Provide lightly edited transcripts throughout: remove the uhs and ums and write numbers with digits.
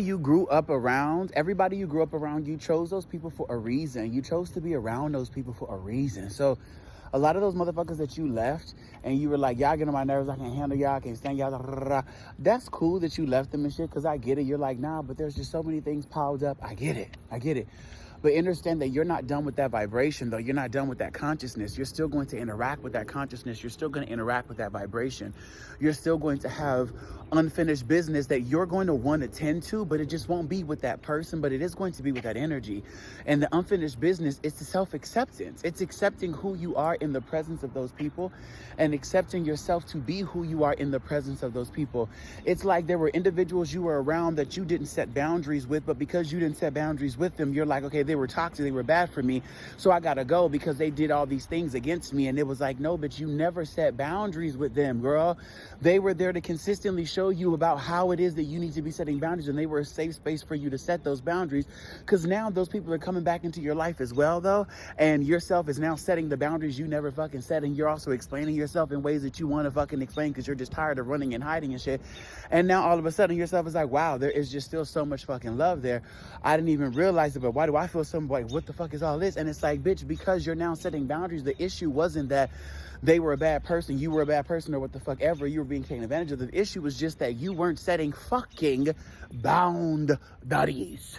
you grew up around, you chose those people for a reason. You chose to be around those people for a reason. So a lot of those motherfuckers that you left and you were like, y'all get on my nerves, I can't handle y'all, I can't stand y'all, that's cool that you left them and shit, because I get it. You're like, nah, but there's just so many things piled up. I get it. But understand that you're not done with that vibration, though. You're not done with that consciousness. You're still going to interact with that consciousness. You're still going to interact with that vibration. You're still going to have unfinished business that you're going to want to tend to, but it just won't be with that person, but it is going to be with that energy. And the unfinished business is the self-acceptance. It's accepting who you are in the presence of those people and accepting yourself to be who you are in the presence of those people. It's like there were individuals you were around that you didn't set boundaries with, but because you didn't set boundaries with them, you're like, okay, they were toxic, they were bad for me, so I gotta go because they did all these things against me. And it was like, no, but you never set boundaries with them, girl. They were there to consistently show you about how it is that you need to be setting boundaries, and they were a safe space for you to set those boundaries, because now those people are coming back into your life as well, though, and yourself is now setting the boundaries you never fucking set, and you're also explaining yourself in ways that you want to fucking explain because you're just tired of running and hiding and shit. And now all of a sudden yourself is like, wow, there is just still so much fucking love there. I didn't even realize it, but why do I feel so like, what the fuck is all this? And it's like, bitch, because you're now setting boundaries. The issue wasn't that they were a bad person, you were a bad person, or what the fuck ever, you were being taken advantage of. The issue was just that you weren't setting fucking boundaries.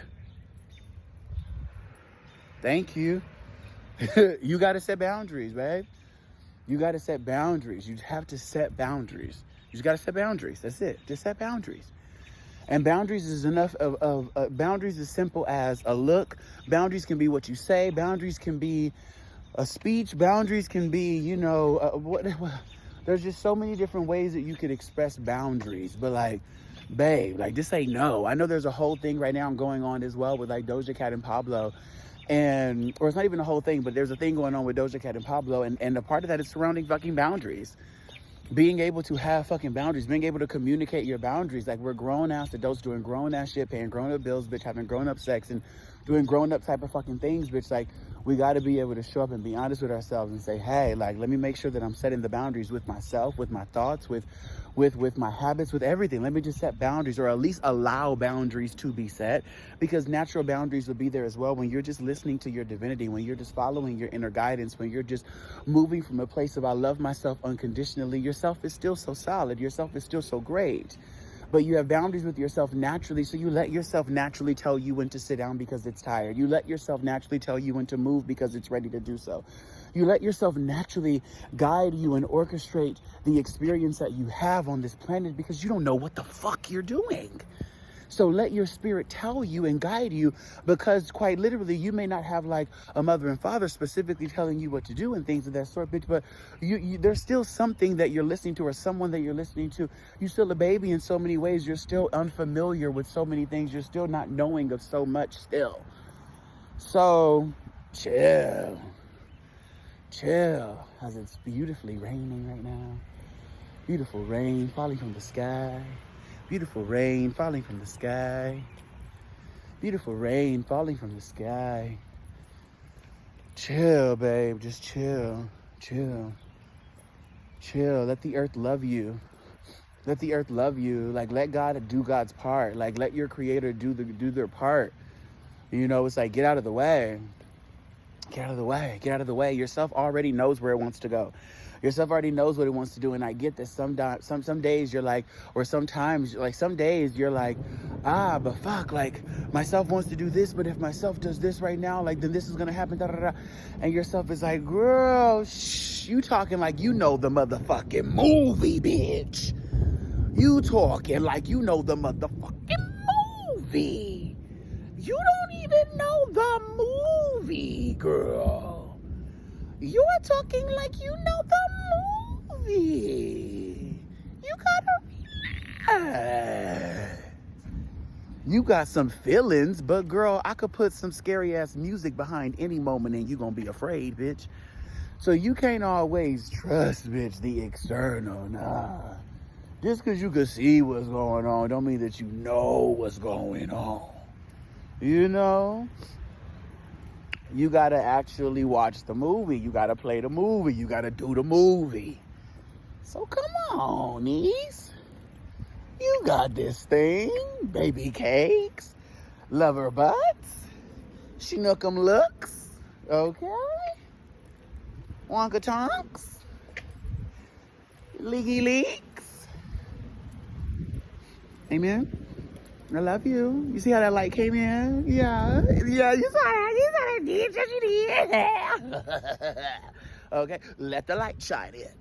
Thank you. You got to set boundaries, babe. You got to set boundaries. You have to set boundaries. You just got to set boundaries. That's it. Just set boundaries. And boundaries is enough of boundaries as simple as a look. Boundaries can be what you say. Boundaries can be a speech. Boundaries can be, you know, there's just so many different ways that you could express boundaries. But like, babe, like, just say no. I know there's a whole thing right now going on as well with like Doja Cat and Pablo. Or it's not even a whole thing, but there's a thing going on with Doja Cat and Pablo. And a part of that is surrounding fucking boundaries. Being able to have fucking boundaries, being able to communicate your boundaries. Like, we're grown-ass adults doing grown-ass shit, paying grown-up bills, bitch, having grown-up sex and doing grown-up type of fucking things, bitch. Like, we got to be able to show up and be honest with ourselves and say, hey, like, let me make sure that I'm setting the boundaries with myself, with my thoughts, with my habits, with everything. Let me just set boundaries, or at least allow boundaries to be set, because natural boundaries will be there as well when you're just listening to your divinity, when you're just following your inner guidance, when you're just moving from a place of I love myself unconditionally. Yourself is still so solid. Yourself is still so great. But you have boundaries with yourself naturally, so you let yourself naturally tell you when to sit down because it's tired. You let yourself naturally tell you when to move because it's ready to do so. You let yourself naturally guide you and orchestrate the experience that you have on this planet because you don't know what the fuck you're doing. So let your spirit tell you and guide you, because quite literally, you may not have like a mother and father specifically telling you what to do and things of that sort, bitch, but there's still something that you're listening to, or someone that you're listening to. You're still a baby in so many ways. You're still unfamiliar with so many things. You're still not knowing of so much still. So chill, as it's beautifully raining right now. Beautiful rain falling from the sky. Beautiful rain falling from the sky. Beautiful rain falling from the sky. Chill, babe. Just chill. Let the earth love you. Let the earth love you. Like, let God do God's part. Like, let your creator do their part. You know, it's like, get out of the way. Get out of the way. Get out of the way. Yourself already knows where it wants to go. Yourself already knows what it wants to do. And I get that some days you're like, or sometimes, like, some days you're like, but fuck, like, myself wants to do this, but if myself does this right now, like, then this is gonna happen, da da da. And yourself is like, girl, you talking like you know the motherfucking movie, bitch. You talking like you know the motherfucking movie. You don't even know the movie, girl. You're talking like you know the movie. You gotta relax. You got some feelings, but girl, I could put some scary ass music behind any moment and you gonna be afraid, bitch. So you can't always trust, bitch, the external, nah. Just because you can see what's going on don't mean that you know what's going on. You know? You gotta actually watch the movie. You gotta play the movie. You gotta do the movie. So come on, niece. You got this thing. Baby cakes. Lover butts. Schnookum looks. Okay. Wonka tonks. Leaky leaks. Amen. I love you. You see how that light came in? Yeah. Yeah, you saw that. You saw that. Yes, you did. Okay. Let the light shine in.